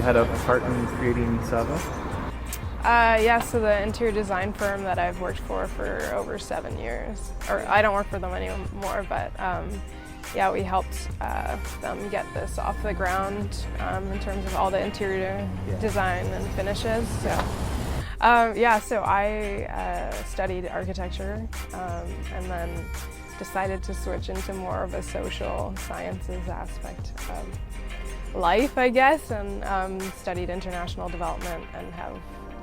had a part in creating Sava? Yeah, so the interior design firm that I've worked for over 7 years, or I don't work for them anymore, but yeah, we helped them get this off the ground in terms of all the interior design and finishes. So, yeah, so I studied architecture and then decided to switch into more of a social sciences aspect of life, I guess, and studied international development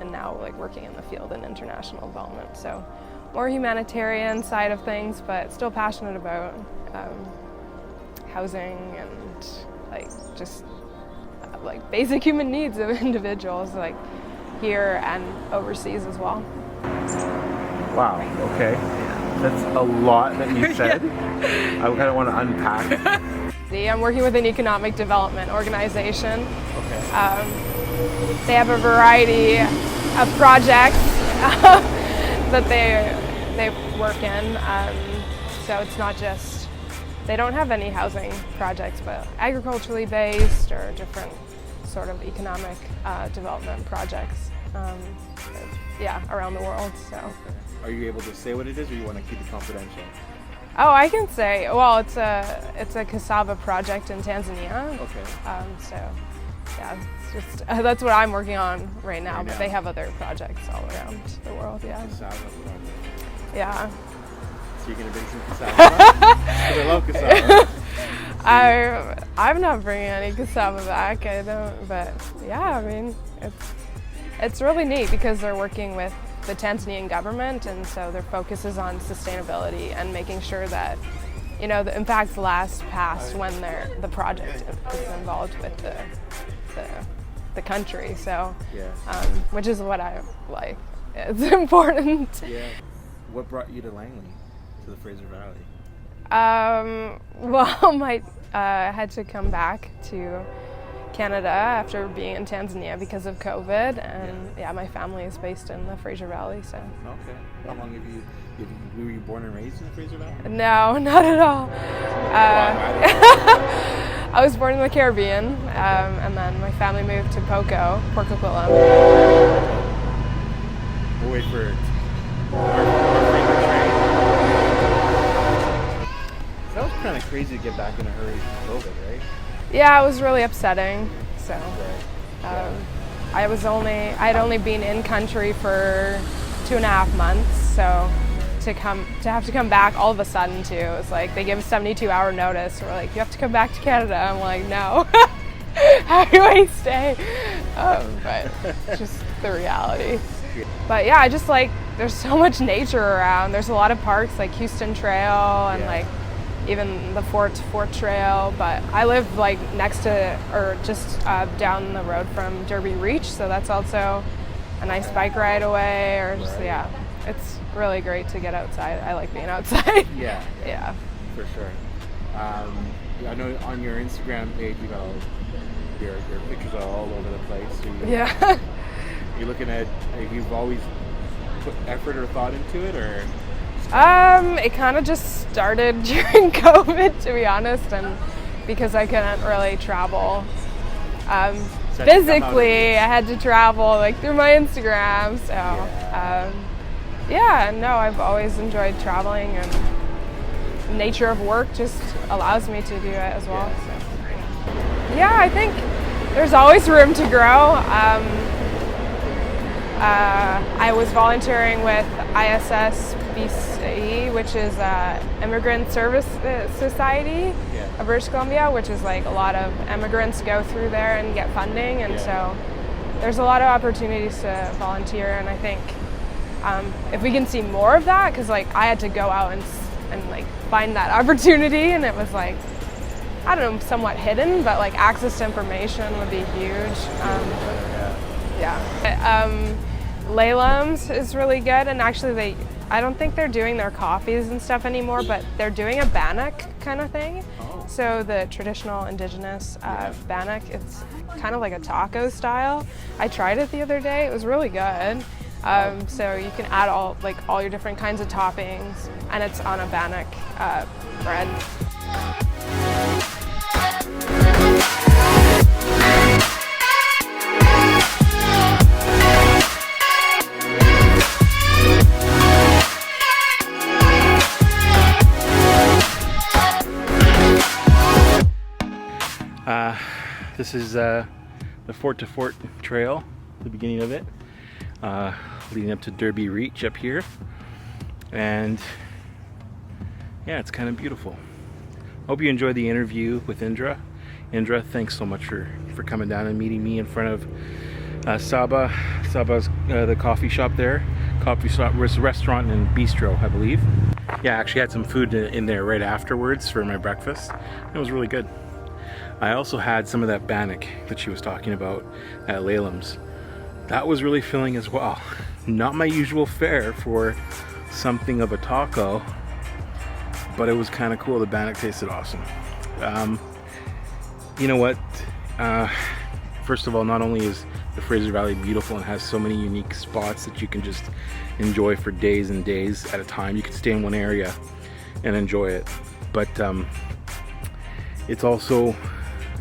and now like working in the field in international development. So more humanitarian side of things, but still passionate about housing and like just like basic human needs of individuals, like here and overseas as well. Wow, okay. That's a lot that you said. I kind of want to unpack. I'm working with an economic development organization. Okay. They have a variety of projects that they work in. So it's not just, they don't have any housing projects, but agriculturally based or different sort of economic development projects, yeah, around the world. So. Are you able to say what it is, or you want to keep it confidential? Oh, I can say. Well, it's a cassava project in Tanzania. Okay. So, yeah, it's just that's what I'm working on right now. But they have other projects all around the world. Yeah. Cassava project. Yeah. So you're gonna bring some cassava back? 'Cause I love cassava. I'm not bringing any cassava back. I don't. But yeah, I mean, it's really neat because they're working with the Tanzanian government, and so their focus is on sustainability and making sure that, you know, the impacts last past when the project is involved with the country. So, which is what I like. It's important. Yeah. What brought you to Langley, to the Fraser Valley? Well, I had to come back to Canada after being in Tanzania because of COVID, and yeah, my family is based in the Fraser Valley. So. Okay. How long were you born and raised in the Fraser Valley? No, not at all. I was born in the Caribbean, and then my family moved to Port Coquitlam. We'll wait for That was kind of crazy to get back in a hurry from COVID, right? Yeah, it was really upsetting. So, I'd only been in country for 2.5 months. So, to have to come back all of a sudden too, it was like they give a 72-hour notice. We're like, you have to come back to Canada. I'm like, no. How do I stay? But just the reality. But yeah, I just like there's so much nature around. There's a lot of parks like Houston Trail and like even the Fort Trail, but I live like next to or just down the road from Derby Reach, so that's also a nice bike ride away. Or just it's really great to get outside. I like being outside. Yeah, for sure. I know on your Instagram page you got your pictures are all over the place. You're looking at. You've always put effort or thought into it, or? It kind of just started during COVID, to be honest, and because I couldn't really travel physically, I had to travel like through my Instagram. So, no, I've always enjoyed traveling, and nature of work just allows me to do it as well. So, yeah, I think there's always room to grow. I was volunteering with ISSBC, which is Immigrant Service Society of British Columbia, which is like a lot of immigrants go through there and get funding, and so there's a lot of opportunities to volunteer, and I think if we can see more of that, because like I had to go out and like find that opportunity, and it was like, I don't know, somewhat hidden, but like access to information would be huge. Lalams is really good, and actually I don't think they're doing their coffees and stuff anymore, but they're doing a bannock kind of thing. So the traditional indigenous bannock, it's kind of like a taco style. I tried it the other day, it was really good. So you can add all your different kinds of toppings, and it's on a bannock bread. this is the Fort to Fort trail, the beginning of it, leading up to Derby Reach up here. And yeah, it's kind of beautiful. Hope you enjoyed the interview with Indra. Indra, thanks so much for coming down and meeting me in front of Saba's the coffee shop there. Coffee shop was a restaurant and bistro, I believe. Yeah, I actually had some food in there right afterwards for my breakfast. It was really good. I also had some of that bannock that she was talking about at Laylam's. That was really filling as well. Not my usual fare for something of a taco, but it was kind of cool. The bannock tasted awesome. You know what? First of all, not only is the Fraser Valley beautiful and has so many unique spots that you can just enjoy for days and days at a time. You can stay in one area and enjoy it, but it's also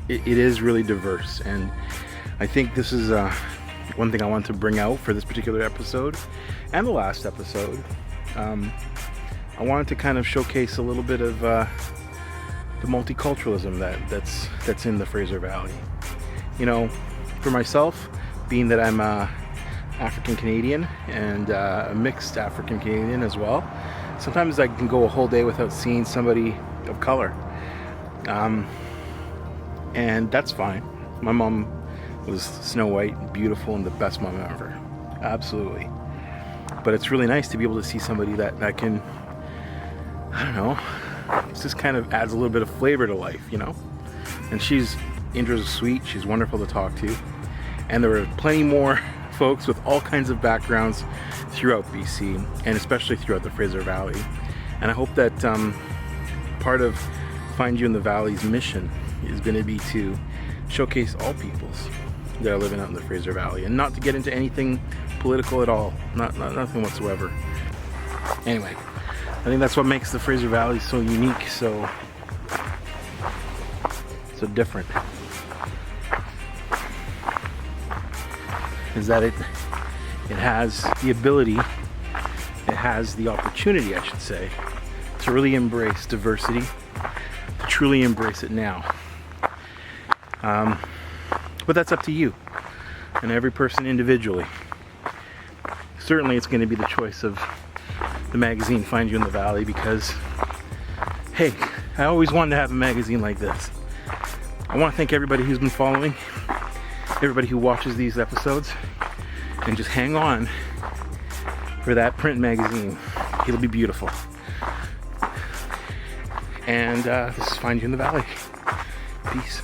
it is really diverse, and I think this is one thing I want to bring out for this particular episode and the last episode. I wanted to kind of showcase a little bit of the multiculturalism that's in the Fraser Valley. You know, for myself, being that I'm African Canadian and a mixed African Canadian as well, sometimes I can go a whole day without seeing somebody of color, and that's fine. My mom was Snow White, beautiful, and the best mom ever, absolutely. But it's really nice to be able to see somebody that can, I don't know, it just kind of adds a little bit of flavor to life, you know. And Indra's sweet, she's wonderful to talk to, and there were plenty more folks with all kinds of backgrounds throughout BC, and especially throughout the Fraser Valley. And I hope that part of Find You in the Valley's mission is going to be to showcase all peoples that are living out in the Fraser Valley, and not to get into anything political at all, nothing whatsoever. Anyway, I think that's what makes the Fraser Valley so unique, so different, is that it has the ability, it has the opportunity, I should say, to really embrace diversity, to truly embrace it now. But that's up to you and every person individually. Certainly it's going to be the choice of the magazine Find You in the Valley, because hey, I always wanted to have a magazine like this. I want to thank everybody who's been following, everybody who watches these episodes, and just hang on for that print magazine. It'll be beautiful. And this is Find You in the Valley. Peace.